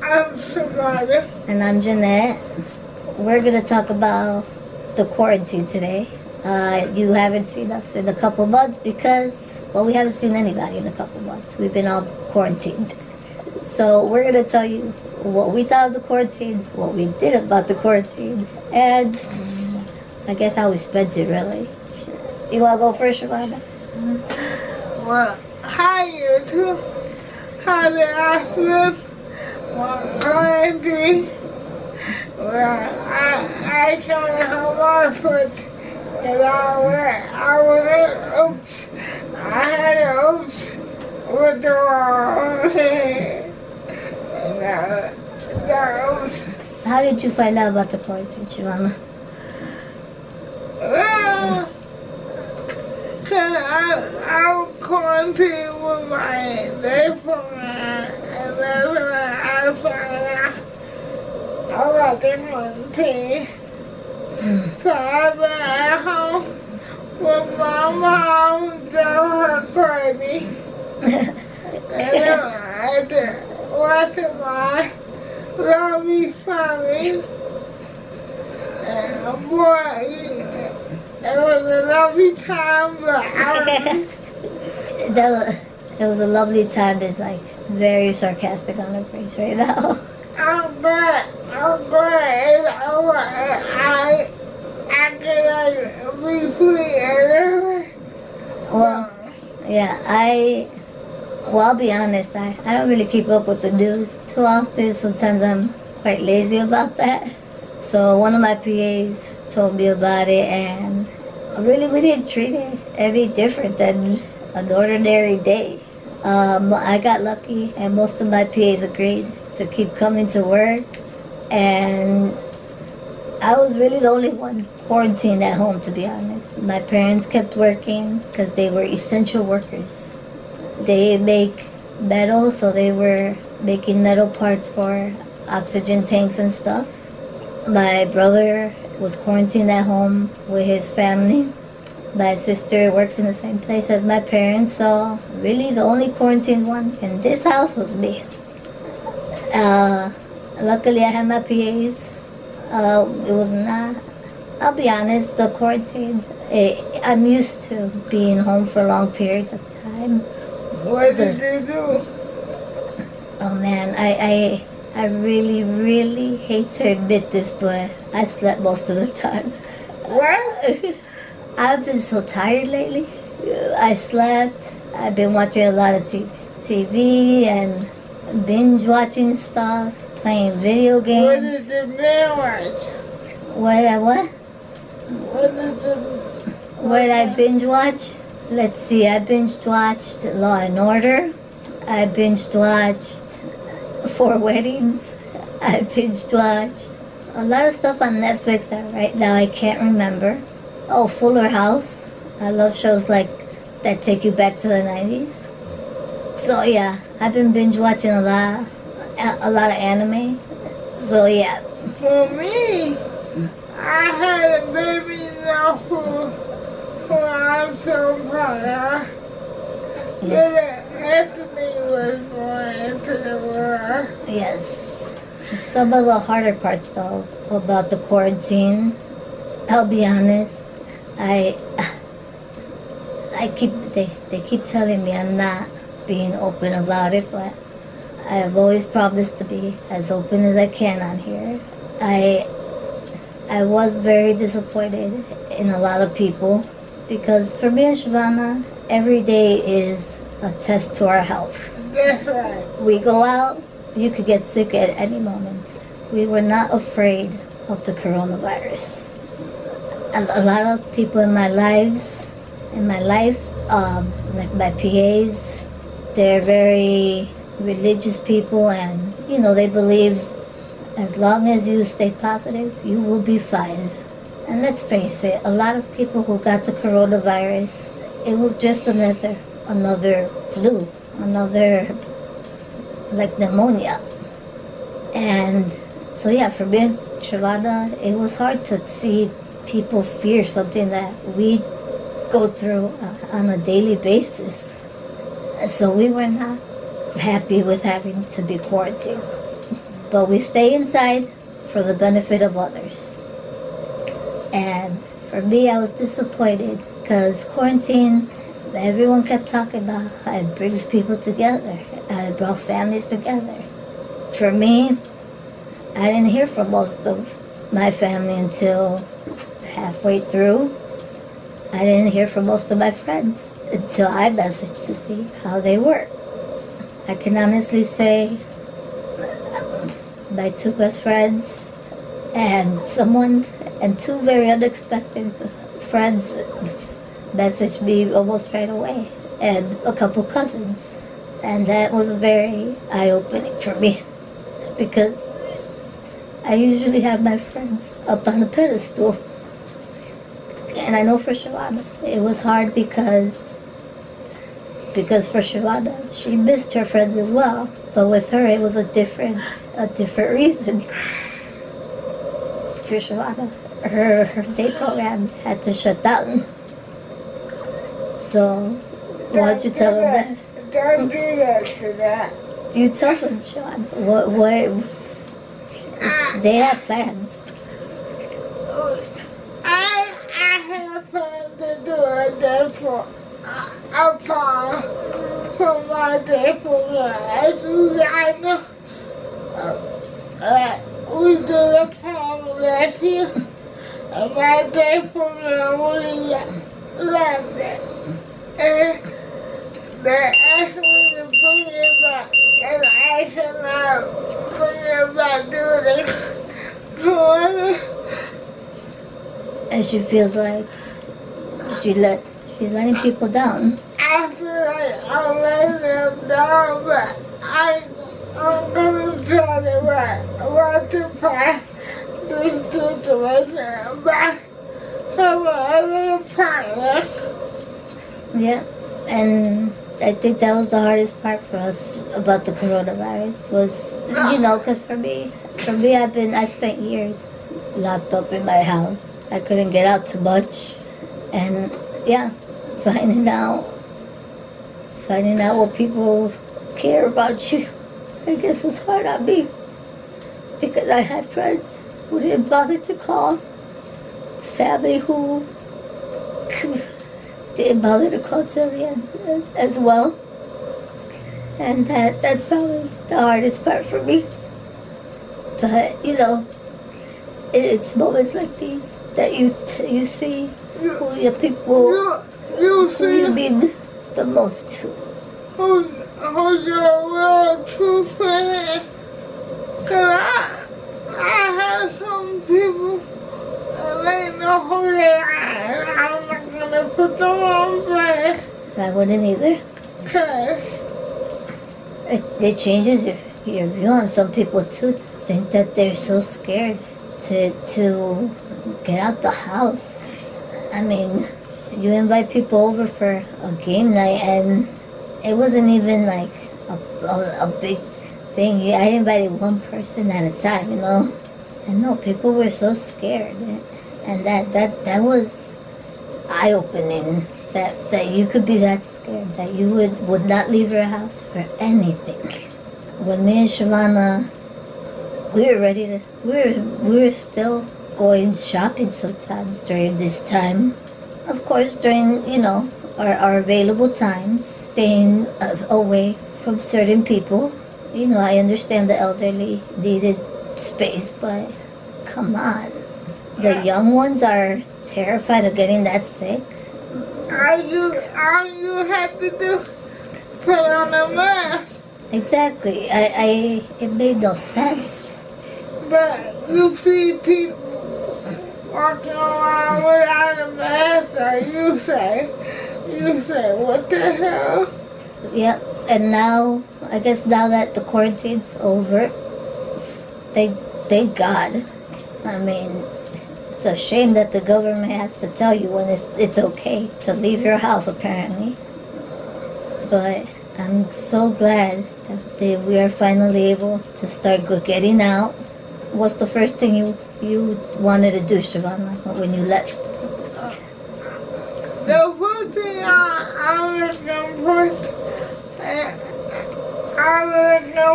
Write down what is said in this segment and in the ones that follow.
I'm Savannah. And I'm Jeanette. We're going to talk about the quarantine today. You haven't seen us in a couple months because, well, we haven't seen anybody in a couple months. We've been all quarantined. So we're going to tell you what we thought of the quarantine, what we did about the quarantine, and I guess how we spent it, really. You want to go first, Shavana? Well, hi YouTube. How did I spend my quarantine? Well, I kind of have my foot that I was oops. I had an oops with the wrong hand. That oops. How did you find out about the quarantine, Shavana? Well, cause I was quarantined with my neighbor, and that's when I found out about the quarantine. So I've been at home with my mom, drove her crazy, and then I did watching my lovely family. And boy, it was a lovely time, but I It was a lovely time. It's like very sarcastic on her face right now. I'm glad it's over. I can be free anyway. Well, yeah, I'll be honest, I don't really keep up with the news too often. Sometimes I'm quite lazy about that. So one of my PAs told me about it, and really we didn't treat it any different than an ordinary day. I got lucky, and most of my PAs agreed to keep coming to work, and I was really the only one quarantined at home, to be honest. My parents kept working because they were essential workers. They make metal, so they were making metal parts for oxygen tanks and stuff. My brother was quarantined at home with his family. My sister works in the same place as my parents, so really the only quarantined one in this house was me. Luckily I had my PAs. It was not, I'll be honest, the quarantine, I'm used to being home for long periods of time. What did you do? Oh man, I really, really hate to admit this, but I slept most of the time. What? I've been so tired lately. I slept. I've been watching a lot of TV and binge watching stuff, playing video What games. did the man watch? What? What did I binge watch? Let's see, I binge watched Law and Order. I binge watched 4 Weddings. I binge watched a lot of stuff on Netflix that right now I can't remember. Oh, Fuller House. I love shows like that take you back to the 90s. So yeah, I've been binge watching a lot of anime. So yeah. For me, I had a baby now who I'm so proud of. Little Anthony was born into the world. Yes. Some of the harder parts though about the quarantine, I'll be honest, they keep telling me I'm not being open about it, but I've always promised to be as open as I can on here. I was very disappointed in a lot of people because for me and Shavana, every day is a test to our health. That's right. We go out, you could get sick at any moment. We were not afraid of the coronavirus. A lot of people in my life, like my PAs, they're very religious people, and they believe as long as you stay positive, you will be fine. And let's face it, a lot of people who got the coronavirus, it was just another flu, another like pneumonia. And so yeah, for me and Shavana, it was hard to see people fear something that we go through on a daily basis. So we were not happy with having to be quarantined. but we stay inside for the benefit of others. And for me, I was disappointed because quarantine, everyone kept talking about how it brings people together, how it brought families together. For me, I didn't hear from most of my family until halfway through. I didn't hear from most of my friends until I messaged to see how they were. I can honestly say my two best friends and two very unexpected friends messaged me almost right away, and a couple cousins. And that was very eye-opening for me because I usually have my friends up on a pedestal. And I know for Shavana, it was hard because for Shavana, she missed her friends as well. But with her, it was a different reason. For Shavana, her day program had to shut down. So, why'd you tell them that? Don't do that to that. You tell them, Shavana, what they had plans. I have planned to do a day for a farm for my day program. As you guys know, we did a farm last year, and my day program really loved it. And they asked me to bring it back, and I cannot bring it back due to Corona. And she feels like she's letting people down. I feel like I'm letting them down, but I'm gonna try to rectify this situation by some other partner. Yeah, and I think that was the hardest part for us about the coronavirus was, because for me, I spent years locked up in my house. I couldn't get out too much, and yeah, finding out what people care about you, I guess was hard on me because I had friends who didn't bother to call, family who didn't bother to call till the end as well, and that's probably the hardest part for me. But it's moments like these that you see who your people who you mean the most to. Who's your real true friend? Cause I have some people and they know who they are, and I'm not gonna put them on blast. I wouldn't either. Cause It changes your view on some people too, to think that they're so scared to get out the house. I mean, you invite people over for a game night and it wasn't even like a big thing. I invited one person at a time, And no, people were so scared. And that was eye-opening, that you could be that scared, that you would not leave your house for anything. When me and Shavana, we were still going shopping sometimes during this time. Of course, during, our available times, staying away from certain people. I understand the elderly needed space, but come on. The young ones are terrified of getting that sick. all you have to do, put on a mask. Exactly. It made no sense. But you see people walking around without a mask, and you say, what the hell? Yep. And now, I guess now that the quarantine's over, thank God. I mean, it's a shame that the government has to tell you when it's okay to leave your house, apparently. But I'm so glad that we are finally able to start getting out. What's the first thing you wanted to do, Shavana, when you left? The first thing I'm looking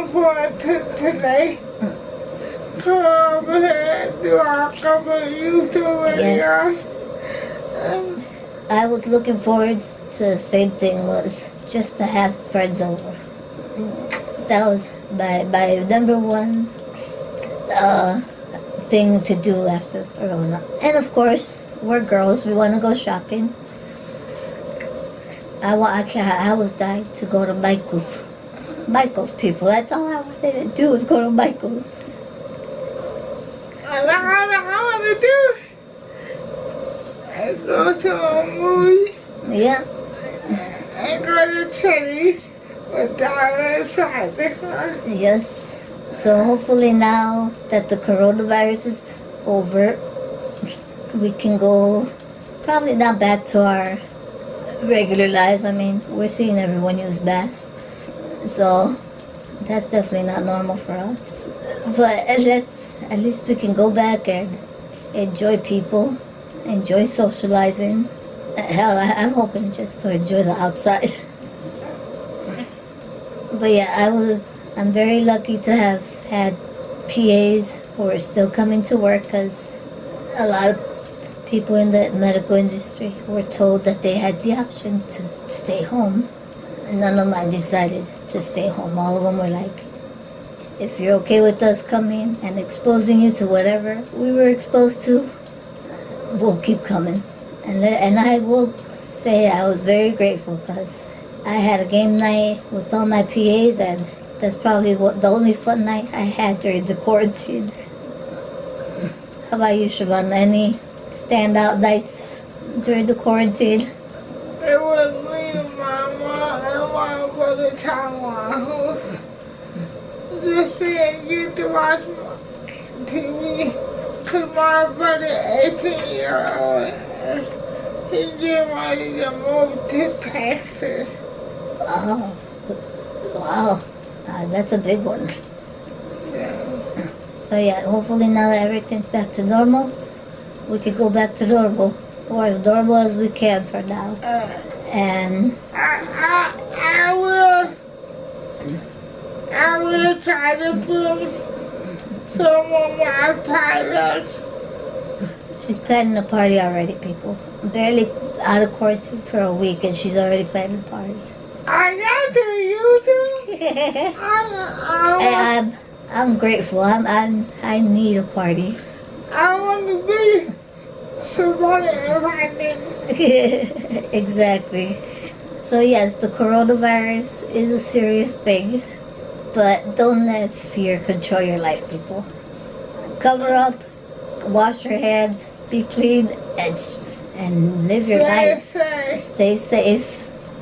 forward to today come over here and do a couple of YouTube videos. And I was looking forward to the same thing, was just to have friends over. That was my number one thing to do after Corona. And of course, we're girls, we want to go shopping. I was dying to go to Michael's. Michael's, people. That's all I wanted to do, was go to Michael's. all I want to do is go to a movie Yeah. and go to Chili's without inside the car. Yes. So hopefully now that the coronavirus is over, we can go, probably not back to our regular lives. I mean, we're seeing everyone use masks. So that's definitely not normal for us. But at least we can go back and enjoy people, enjoy socializing. Hell, I'm hoping just to enjoy the outside. But yeah, I'm very lucky to have had PAs who are still coming to work, because a lot of people in the medical industry were told that they had the option to stay home. And none of mine decided to stay home. All of them were like, if you're okay with us coming and exposing you to whatever we were exposed to, we'll keep coming. And I will say I was very grateful, because I had a game night with all my PAs, and that's probably the only fun night I had during the quarantine. How about you, Siobhan? Any standout nights during the quarantine? It was me and my mom and my brother Taiwan who just didn't get to watch TV because my brother, 18-year-old, he getting ready to move to Texas. Oh, wow. That's a big one. So yeah, hopefully now that everything's back to normal, we could go back to normal, or as normal as we can for now. And I will try to film some of my pilots. she's planning a party already, people. Barely out of quarantine for a week, and she's already planning a party. I got to YouTube. And I'm grateful. I need a party. I want to be someone if I didn't. Exactly. So yes, the coronavirus is a serious thing, but don't let fear control your life, people. Cover up, wash your hands, be clean, and live your life. Stay safe,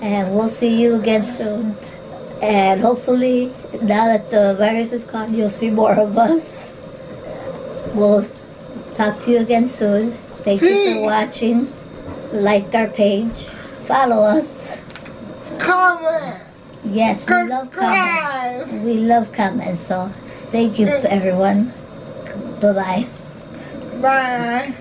and we'll see you again soon. And hopefully, now that the virus is gone, you'll see more of us. We'll talk to you again soon. Thank you for watching. Like our page. Follow us. Comment. Yes, we love comments. We love comments, so thank you, everyone. Bye-bye. Bye.